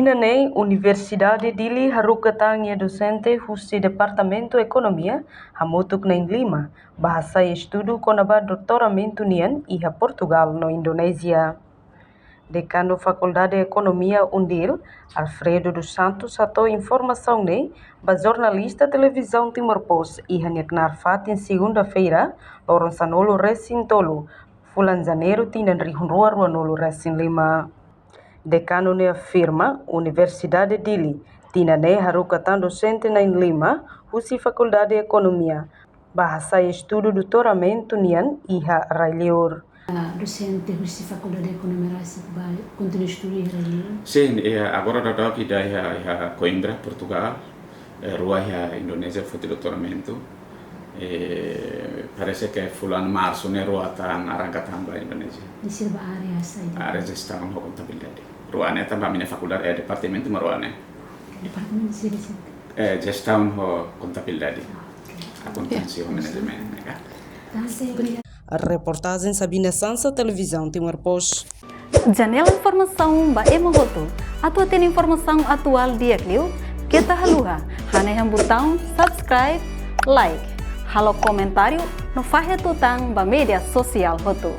Tinanei Universidade Dili Harukatang docente husi Departamento Economia hamutuk na Lima bahasa estudo konaba doutoramento nian iha Portugal no Indonésia. Decano Faculdade de Economia Undil, Alfredo dos Santos atou informação ne ba jornalista televisão Timor-Post iha neknar fatin segunda-feira lorong sanolo resin tolo fulan janeiro tinan rihun rua nolo resin 5. Decano ne afirma Universidade Dili tinane harukatan docente na Lima husi Faculdade de Economia bahasa estudo doutoramento nian iha Railior. Docente husi Faculdade de Economia continua estudando Railior? Sim, agora da aqui da Coimbra, Portugal, rua Indonésia foi doutoramento. Parece que fulano março ne rua tá arrancatan ba Indonésia. Di sirba area saja. Area gestão de contabilidade. Rua ne também minha faculdade é departamento maruane. Departamento sih. Gestão de contabilidade. Acontencia o management, né? A reportagem Sabina Sansa, televisão Timor-Post. Janela informação ba Emogoto. Atua tem informação atual dia Clio. Kita haluha. Haneham botão subscribe, like. Halo comentário no Fahia Tutang ba media sosial Hoto.